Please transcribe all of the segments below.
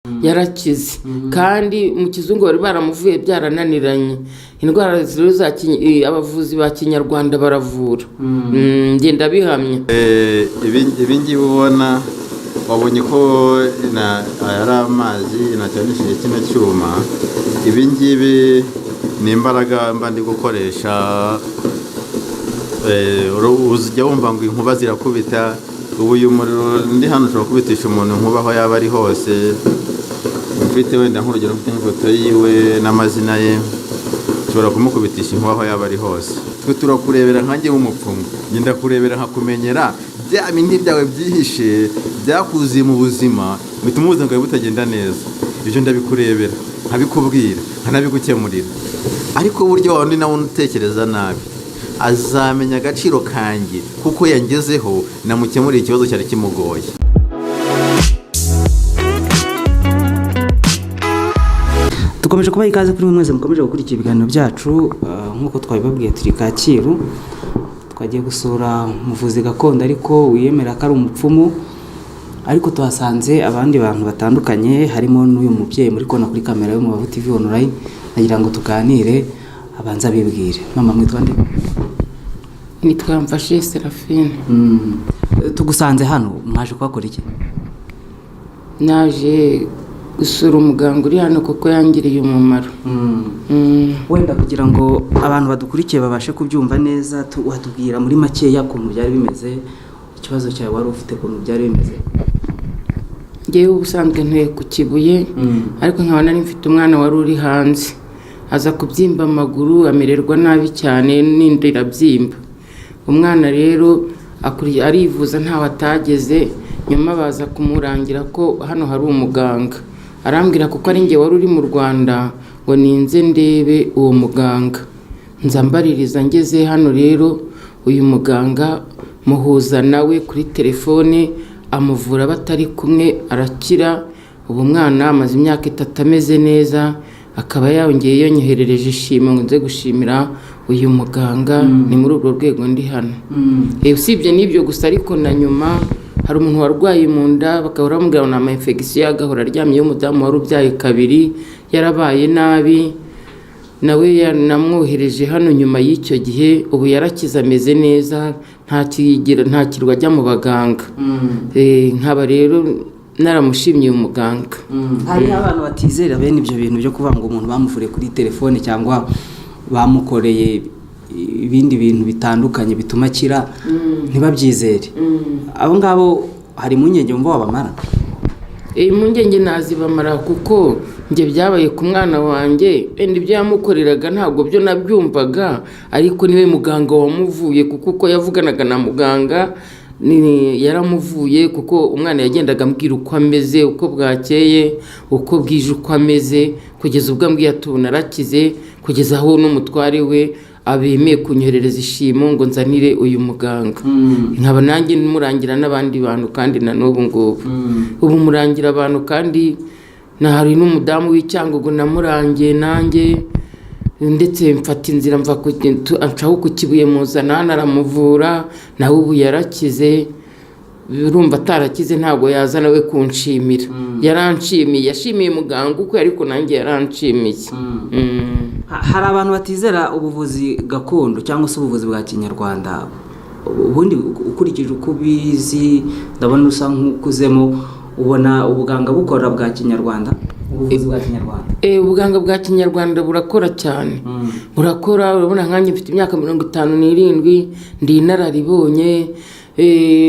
yarakize kandi mu kizungu bari baramuvuye byarananiranye. Indwara zero za abavuzi ba Kinyarwanda baravura. Ngenda bihamya. Ibi ngibi ubona wabonye ko ari amazi nacanishije kino cyuma. Ibi ngibi ni imbaraga mba ndi gukoresha. Uzijya wumva ngo inkuba zirakubita. Ubu uyu muriro ndi hano ushobora kubitisha umuntu inkuba aho yaba ari hose. Mfite wenda nk'urugero mfite ifoto yiwe n'amazina ye, ushobora kumukubitisha inkuba aho yaba ari hose. Twe turakurebera nkanjye w'umupfumu, ngenda kurebera nkakumenyera bya bindi byawe byihishe byakuziye mu buzima bituma ubuzima bwawe butagenda neza. Ibyo ndabikurebera nkabikubwira nkanabigukemurira. Ariko buryo wawe undi nawe utekereza nabi azamenya agaciro kanjye kuko yangezeho namukemuriye ikibazo cyari kimugoye. Dukomeje kubaha ikaze kuri mwese mukomeje gukurikira ibiganiro byacu. Nk'uko twabibabwiye turi Kacyiru, twagiye gusura umuvuzi gakondo ariko wiyemera ko ari umupfumu, ariko tuhasanze abandi bantu batandukanye harimo n'uyu mubyeyi muri kona kuri kamera yo mu Bavu TV online. Nagira ngo tuganire abanza bibwire. Mama mwitwa nde? Nitwa Mfashe Serafine. Tugusanze hano mwaje kwakora iki? Naje gusura umuganga uri hano kuko yangiriye umumaro. Wenda kugira ngo abantu badukurikiye babashe kubyumva neza, watubwira muri makeya ukuntu byari bimeze, ikibazo cyawe wari ufite ukuntu byari bimeze. Ngewe ubusanzwe ntuye ku Kibuye, ariko nkaba nari mfite umwana wari uri hanze, aza kubyimba amaguru amererwa nabi cyane n'inda irabyimba. Umwana rero arivuza ntawe atageze, nyuma baza kumurangira ko hano hari umuganga. Arambwira kuko ari nge wari uri mu Rwanda ngo ninze ndebe uwo muganga. Nza mbaririza ngeze hano rero uyu muganga muhuza nawe kuri telefone, amuvura batari kumwe arakira. Ubu mwana amaze imyaka 3 ameze neza, akaba yongeye yonyoherereje ishimo ngo nze gushimira uyu muganga. Ni muri urwo rwego ndi hano. Usibye n'ibyo gusa ariko na nyuma hari umuntu warwaye mu nda bakahora bamubwira ngo ama infection agahora aryamye y'umudamu wari ubyaye 2 yarabaye nabi, nawe namwohereje hano nyuma y'icyo gihe. Ubu yarakiza ameze neza, nta kirwa ajya mu baganga. Nkaba rero naramushimye umuganga. Hari abantu batizera bene ibyo bintu byo kuvuga ngo umuntu bamuvure kuri telefone cyangwa bamukoreye ibindi bintu bitandukanye bituma akira, ntibabyizere. Abo ngabo hari impungenge mva wabamara? Impungenge nazibamara kuko nge byabaye ku mwana wanjye, ibyo yamukoreraga ntabwo byo nabyumvaga, ariko niwe muganga wamuvuye kuko uko yavuganaga na muganga yaramuvuye, kuko umwana yagendaga ambwira uko ameze, uko bwakeye, uko bwije, uko ameze, kugeza ubwo ambwiye ati narakize, kugeza aho n'umutware we abemeye kunyoherereza ishimo ngo nzanire uyu muganga. Nkaba nanjye murangira n'abandi bantu kandi na n'ubu ngubu. Ubu murangira abantu kandi hari n'umudamu w'Icyangugu namurangiye nanjye, ndetse mfata inzira mva ncaho ku Kibuye muzana naramuvura, nawe ubu yarakize. Urumva atarakize ntabwo yaza nawe kunshimira. Yaranshimiye, yashimiye muganga uko ariko nanjye yaranshimiye. Hari abantu batizera ubuvuzi gakondo cyangwa se ubuvuzi bwa Kinyarwanda. Ubundi ukurikije uko bizi, ndabona usa nk'ukuzemo, ubona ubuganga bukora bwa Kinyarwanda, ubuvuzi bwa Kinyarwanda. Ubuganga bwa Kinyarwanda burakora cyane. Burakora, urabona nkanjye mfite imyaka 57, ndi inararibonye.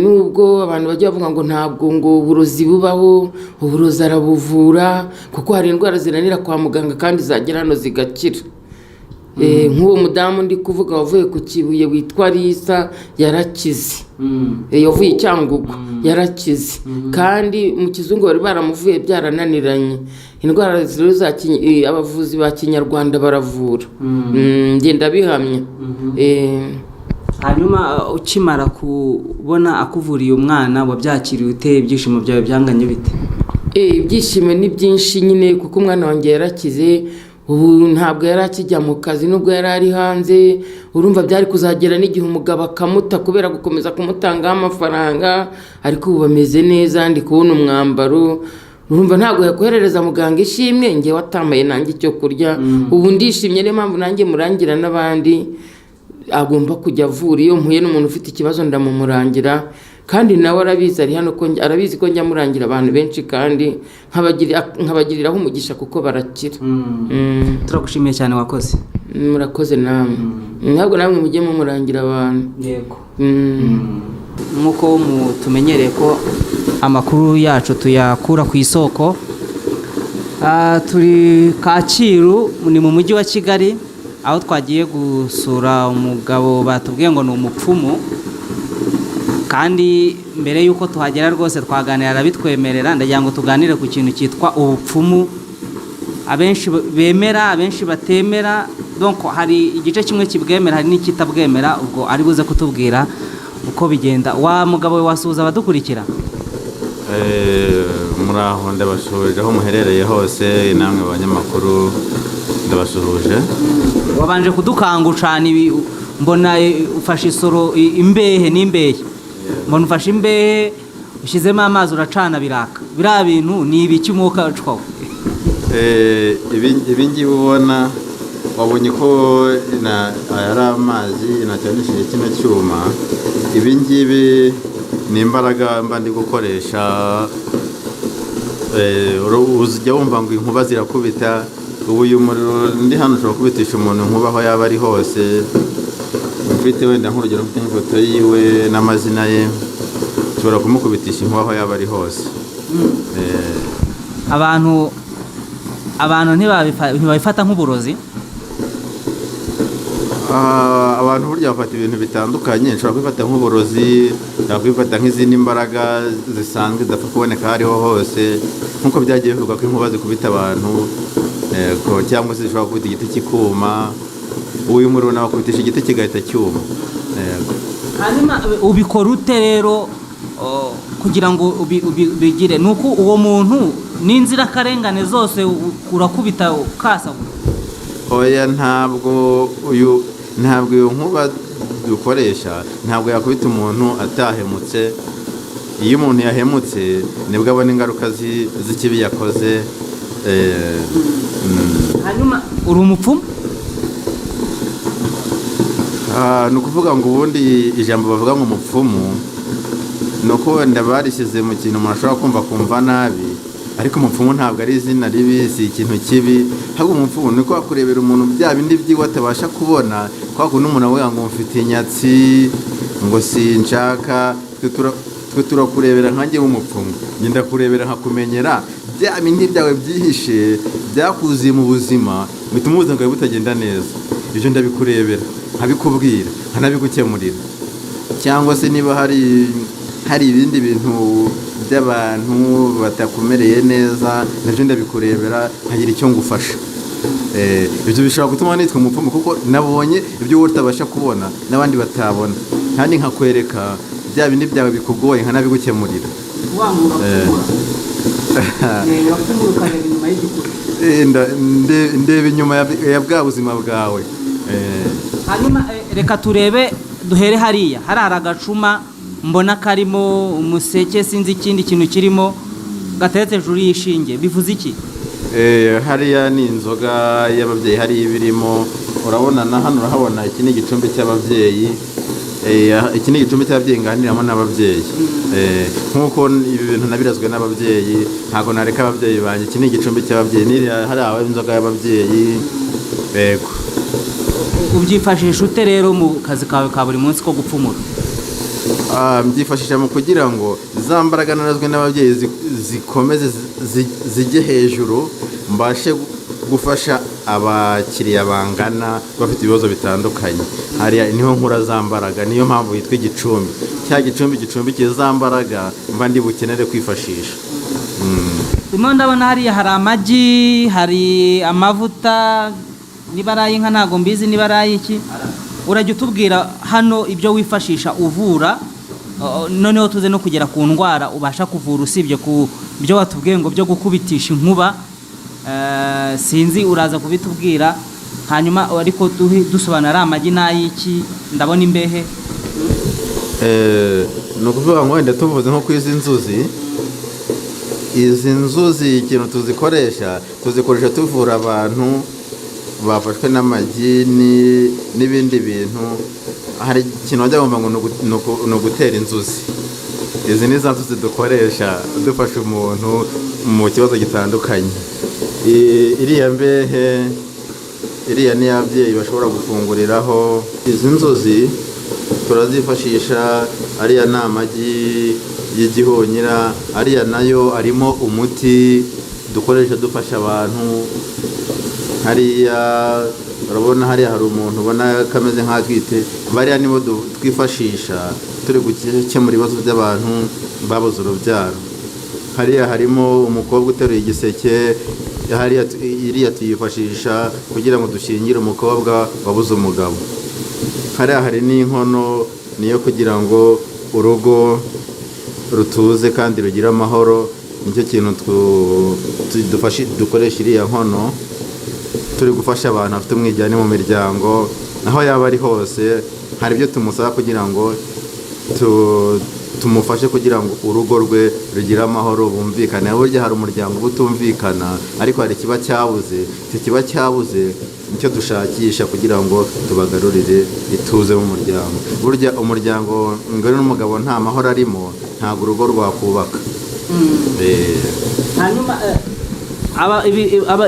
Nubwo abantu bajya bavuga ngo ntabwo ngo uburozi bubaho, uburozi arabuvura kuko hari indwara zinanira kwa muganga kandi zagera hano zigakira. Nk'uwo mudamu ndi kuvuga wavuye ku Kibuye witwa Lisa yarakize. Yavuye Icyangugu yarakize kandi mu kizungu bari baramuvuye byarananiranye. Indwara zero za abavuzi ba Kinyarwanda baravura. Ngenda bihamya. Hanyuma ukimara kubona akuvuriye umwana wabyakiriye ute? Ibyishimo byawe byanganye bite? Ibyishimo ni byinshi nyine kuko umwana wanjye yarakize. Ubu ntabwo yari akijya mu kazi nubwo yari ari hanze. Urumva byari kuzagera n'igihe umugabo akamuta kubera gukomeza kumutangaho amafaranga, ariko ubu bameze neza. Ndi kubona umwambaro urumva ntabwo yakoherereza muganga ishimwe ngewe watambaye nanjye icyo kurya ubu ndishimye niyo mpamvu nanjye murangira n'abandi agomba kujya avura iyo mpuye n'umuntu ufite ikibazo ndamumurangira kandi nawe arabizi ari hano ko arabizi ko njya murangira abantu benshi kandi nkabagiriraho umugisha kuko barakira. Turagushimiye cyane wakoze. Murakoze namwe ntabwo namwe mujye mumurangira abantu. Yego. Nk'uko tumenyereye ko amakuru yacu tuyakura ku isoko, turi Kacyiru ni mu mujyi wa Kigali aho twagiye gusura umugabo batubwiye ngo ni umupfumu, kandi mbere y'uko tuhagera rwose twaganira arabitwemerera. Ndagira ngo tuganire ku kintu cyitwa ubupfumu, abenshi bemera abenshi batemera, donc hari igice kimwe kibwemera hari n'ikitabwemera, ubwo ari buze kutubwira uko bigenda. Wa mugabo we wasuhuza abadukurikira? Muraho, ndabasuhuje aho muherereye hose, namwe abanyamakuru ndabasuhuje. Wabanje kudukanga cyane, mbona ufashe isoro imbehe n'imbehe, mbona ufashe imbehe ushyizemo amazi uracana biraka, biriya bintu ni ibiki umwuka wacu? Ibi ngibi ubona wabonye ko ari amazi nacyandishije kino cyuma. Ibi ngibi ni imbaraga mba ndi gukoresha. Uzajya wumva ngo inkuba zirakubita, ubu uyu muriro ndi hano ushobora kubitisha umuntu inkuba aho yaba ari hose. Mfite wenda nk'urugero mfite nk'ifoto yiwe n'amazina ye, ushobora kumukubitisha inkuba aho yaba ari hose. Abantu ntibabifata nk'uburozi? Abantu burya bafata ibintu bitandukanye. Nshobora kubifata nk'uburozi, nshobora kubifata nk'izindi mbaraga zisanzwe zidapfa kuboneka aho ariho hose, nk'uko byagiye bivuga ko inkuba zikubita abantu, cyangwa se zishobora gukubita igiti kikuma. Uyu muriro nawe akubitisha igiti kigahita cyuma. Hanyuma ubikora ute rero kugira ngo ubigire? Ni uko uwo muntu n'inzirakarengane zose urakubita ukasa? Oya, ntabwo iyo nkuba dukoresha ntabwo yakubita umuntu atahemutse. Iyo umuntu yahemutse nibwo abona ingaruka z'ikibi yakoze. Hanyuma uri umupfumu? Ni ukuvuga ngo ubundi ijambo bavuga ngo umupfumu ni uko wenda barishyize mu kintu umuntu ashobora kumva nabi, ariko umupfumu ntabwo ari izina ribi, si ikintu kibi. Ahubwo umupfumu ni uko wakurebera umuntu bya bindi by'iwe atabasha kubona, kwa kundi umuntu avuga ngo mfite inyatsi, ngo sinshaka. Twe turakurebera nkanjye w'umupfumu, ngenda kurebera nkakumenyera bya bindi byawe byihishe byakuziye mu buzima bituma ubuzima bwawe butagenda neza. Ibyo ndabikurebera nkabikubwira nkanabigukemurira, cyangwa se niba hari ibindi bintu by'abantu batakumereye neza nabyo ndabikurebera nkagira icyo ngufasha. Ibyo bishobora gutuma nitwa umupfumu kuko nabonye ibyo wowe utabasha kubona n'abandi batabona, kandi nkakwereka bya bindi byawe bikugoye nkanabigukemurira. Ndeba inyuma ya bwa buzima bwawe. Hanyuma reka turebe, duhere hariya hari agacuma mbona karimo umuseke, sinzi ikindi kintu kirimo, gateretse hejuru y'ishinge, bivuze iki? Hariya ni inzoga y'ababyeyi, hariya ibirimo. Urabona na hano urahabona, iki ni igicumbi cy'ababyeyi. Iki ni igicumbi cy'ababyeyi nganiramo n'ababyeyi. Nk'uko ibi bintu nabirazwe n'ababyeyi, ntabwo nareka ababyeyi banjye. Iki ni igicumbi cy'ababyeyi, hariya inzoga y'ababyeyi. Yego. Ubyifashisha ute rero mu kazi kawe ka buri munsi ko gupfumura? Mbyifashisha mu kugira ngo za mbaraga narazwe n'ababyeyi zikomeze zijye hejuru, mbashe gufasha abakiriya bangana bafite ibibazo bitandukanye. Hariya niho nkura za mbaraga, niyo mpamvu yitwa igicumbi. Cya gicumbi gicumbikiye za mbaraga mba ndi bukenere kwifashisha. Ndimo ndabona hariya hari amagi, hari amavuta, niba ari ay'inka ntabwo mbizi, niba ari ay'iki. Urajya utubwira hano ibyo wifashisha uvura, noneho tuze no kugera ku ndwara ubasha kuvura, usibye ku byo watubwiye ngo byo gukubitisha inkuba. Sinzi, uraza kubitubwira. Hanyuma ariko dusobanura amagi n'ay'iki, ndabona imbehe. Ni ukuvuga ngo wenda tuvuze nko ku izi nzuzi, izi nzuzi ikintu tuzikoresha tuvura abantu bafashwe n'amagini n'ibindi bintu. Hari ikintu bajya bumva ngo ni ugutera inzuzi. Izi ni za nzuzi dukoresha dufasha umuntu mu kibazo gitandukanye. Iriya mbehe, iriya ni ababyeyi bashobora gufunguriraho. Izi nzuzi turazifashisha, ariya ni amagi y'igihunyira, ariya nayo arimo umuti dukoresha dufasha abantu. Hariya urabona, hariya hari umuntu ubona kameze nk'atwite, bariya nibo twifashisha turi gukemura ibibazo by'abantu babuze urubyaro. Hariya harimo umukobwa uteruye igiseke, iriya tuyifashisha kugira ngo dushyingire umukobwa wabuze umugabo. Hariya hari n'inkono, niyo kugira ngo urugo rutuze kandi rugire amahoro. Nicyo kintu dukoresha iriya nkono turi gufasha abantu bafite umwijyane mu miryango, aho yaba ari hose. Hari ibyo tumusaba kugira ngo tumufashe kugira ngo urugo rwe rugire amahoro, bumvikane. Burya hari umuryango utumvikana, ariko hari ikiba cyabuze. Icyo kiba cyabuze nicyo dushakisha kugira ngo tubagarurire ituze mu muryango. Burya umuryango umugore n'umugabo nta mahoro arimo, ntabwo urugo rwakubaka. Hanyuma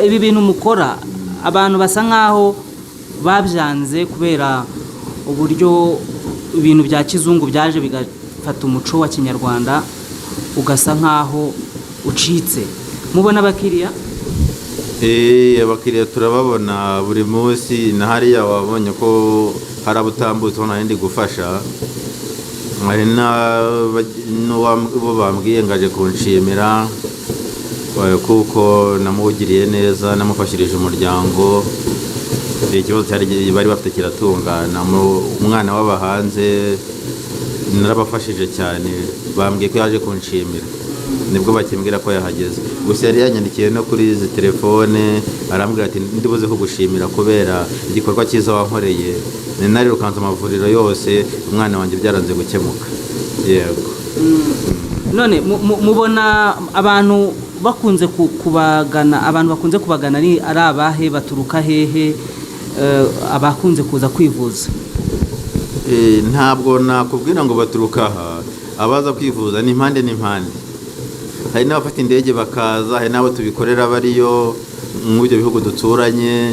ibi bintu mukora, abantu basa nkaho babyanze kubera uburyo ibintu bya kizungu byaje bigafata umuco wa kinyarwanda ugasa nkaho ucitse. Mubona abakiriya? Abakiriya turababona buri munsi. Na hariya wabonye ko hari abutambutse ubona ndi gufasha. Hari n'uwo bambwiye ngaje kunshimira kuko namugiriye neza, namufashirije umuryango. Ikibazo bari bafite kiratungana. Umwana w'aba hanze narabafashije cyane, bambwiye ko yaje kunshimira, nibwo bakimbwira ko yahageze. Gusa yari yanyandikiye no kuri izi telefone, arambwira ati ndibuze kugushimira kubera igikorwa cyiza wankoreye. Narirukanze amavuriro yose, umwana wanjye byaranze gukemuka. Yego. None mubona abantu bakunze kubagana, abantu bakunze kubagana ari abahe, baturuka hehe, abakunze kuza kwivuza? Ntabwo nakubwira ngo baturuka aha. Abaza kwivuza ni impande n'impande. Hari n'abafata indege bakaza, hari n'abo tubikorera bariyo mu byo bihugu duturanye.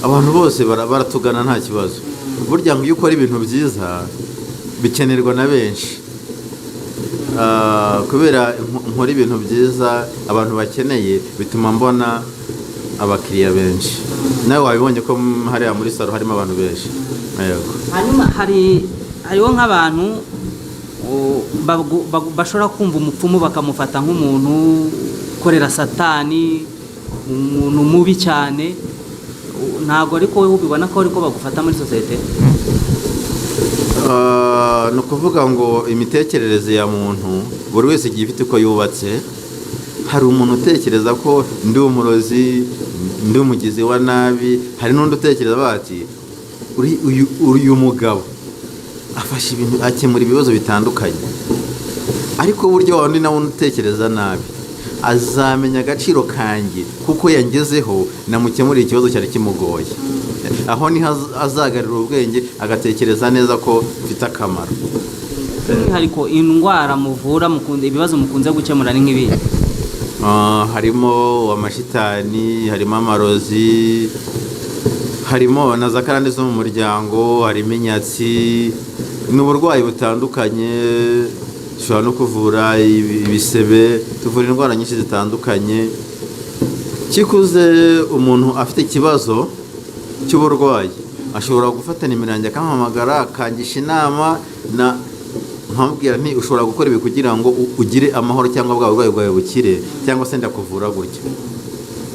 Abantu bose baratugana nta kibazo. Burya ngo iyo ukora ibintu byiza bikenerwa na benshi. Kubera nkora ibintu byiza abantu bakeneye, bituma mbona abakiriya benshi. Nawe wabibonye ko hariya muri salo harimo abantu benshi. Yego. Hanyuma hariho nk'abantu bashobora kumva umupfumu bakamufata nk'umuntu ukorera satani, umuntu mubi cyane. Ntabwo ariko wowe ubibona ko ariko bagufata muri sosiyete? Ni ukuvuga ngo imitekerereze ya muntu buri wese igiye ifite uko yubatse. Hari umuntu utekereza ko ndi umurozi, ndi umugizi wa nabi. Hari n'undi utekereza bati uyu mugabo afashe ibintu, akemura ibibazo bitandukanye. Ariko buryo wundi nawe utekereza nabi azamenya agaciro kanjye kuko yangezeho namukemuriye ikibazo cyari kimugoye. Aho niho azagarira ubwenge, agatekereza neza ko mfite akamaro. Ariko indwara muvura, ibibazo mukunze gukemura ni nk'ibi? Harimo amashitani, harimo amarozi, harimo na za karande zo mu muryango, harimo inyatsi. Ni uburwayi butandukanye. Dushobora no kuvura ibisebe, tuvura indwara nyinshi zitandukanye. Kikuze umuntu afite ikibazo cy'uburwayi ashobora gufata nimero yanjye akampamagara, akangisha inama, nkamubwira nti ushobora gukora ibi kugira ngo ugire amahoro cyangwa bwa burwayi bwawe bukire, cyangwa se ndakuvura gutya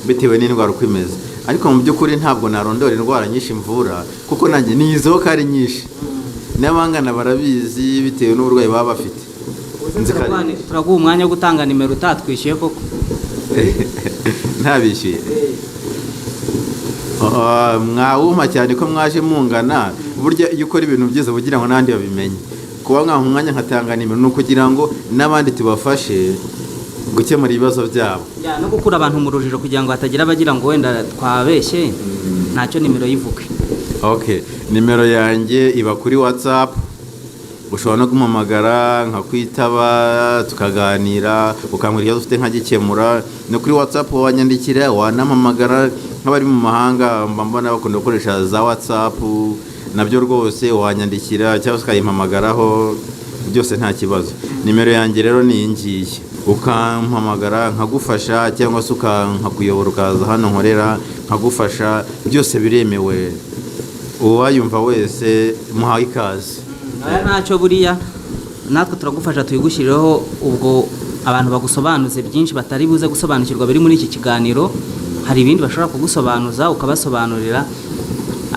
bitewe n'indwara uko imeze. Ariko mu by'ukuri ntabwo narondora indwara nyinshi mvura, kuko nanjye niyiziho ko ari nyinshi. N'abangana barabizi bitewe n'uburwayi baba bafite. Turaguha umwanya wo gutanga nimero utatwishyuye koko? Ntabishyuye. Mwawuma cyane ko mwaje mungana. Burya iyo ukora ibintu byiza kugira ngo n'abandi babimenye. Kuba mwaha umwanya nkatanga nimero ni ukugira ngo n'abandi tubafashe gukemura ibibazo byabo no gukura abantu mu rujijo kugira ngo hatagira abagira ngo wenda twabeshye ntacyo nimero yivuge. Okay, nimero yanjye iba kuri WhatsApp, ushobora no kumpamagara nkakwitaba tukaganira ukambwira ikibazo ufite nkagikemura. No kuri WhatsApp wanyandikira, wanampamagara nk'abari mu mahanga mba mbona bakunda gukoresha za WhatsApp, nabyo rwose wanyandikira cyangwa ukayimpamagaraho, byose nta kibazo. Nimero yanjye rero ni iyi ngiyi, ukampamagara nkagufasha cyangwa se nkakuyobora ukaza hano nkorera nkagufasha, byose biremewe. Uwayumva wese muhaye ikaze. Ntacyo buriya natwe turagufasha tuyigushyirireho, ubwo abantu bagusobanuze byinshi batari buze gusobanukirwa biri muri iki kiganiro, hari ibindi bashobora kugusobanuza ukabasobanurira.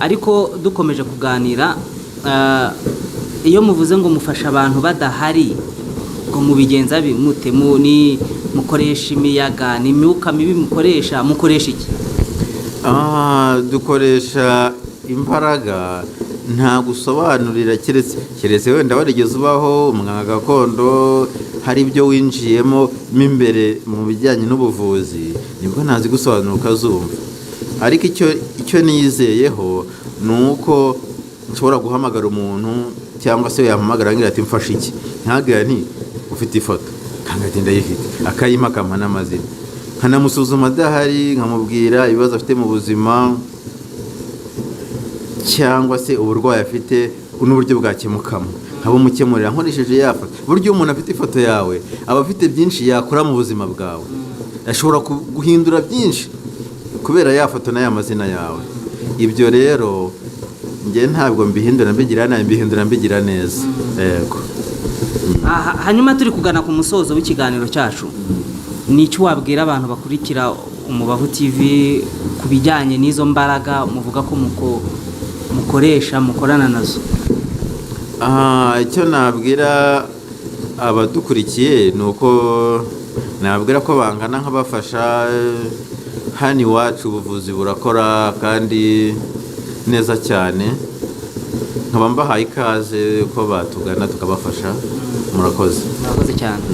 Ariko dukomeje kuganira, iyo muvuze ngo mufasha abantu badahari, ngo mubigenza bimute, mukoresha imiyaga n'imyuka mibi, mukoresha iki? Dukoresha imbaraga, nta gusobanurira keretse wenda warigeze ubaho umuganga gakondo, hari ibyo winjiyemo mo imbere mu bijyanye n'ubuvuzi, nibwo ntazi gusobanura ukazumva. Ariko icyo niyizeyeho ni uko nshobora guhamagara umuntu cyangwa se yahamagara ngira ati mfashe iki, ntagira nti ufite ifoto, kangati ndayifite, akayima akampa n'amazina, nkanamusuzuma adahari, nkamubwira ibibazo afite mu buzima cyangwa se uburwayi afite n'uburyo bwakemukamo, nkabumukemurira nkoresheje ya foto. Buryo umuntu afite ifoto yawe aba afite byinshi yakora mu buzima bwawe, ashobora guhindura byinshi kubera ya foto n'aya mazina yawe. Ibyo rero njye ntabwo mbihindura mbigira nabi, mbihindura mbigira neza. Yego. Hanyuma turi kugana ku musozo w'ikiganiro cyacu, ni icyo wabwira abantu bakurikira Umubavu TV ku bijyanye n'izo mbaraga muvuga ko mukorana nazo? Icyo nabwira abadukurikiye ni uko nabwira ko bangana nk'abafasha. Hano iwacu ubuvuzi burakora kandi neza cyane, nkaba mbahaye ikaze ko batugana tukabafasha. Murakoze cyane.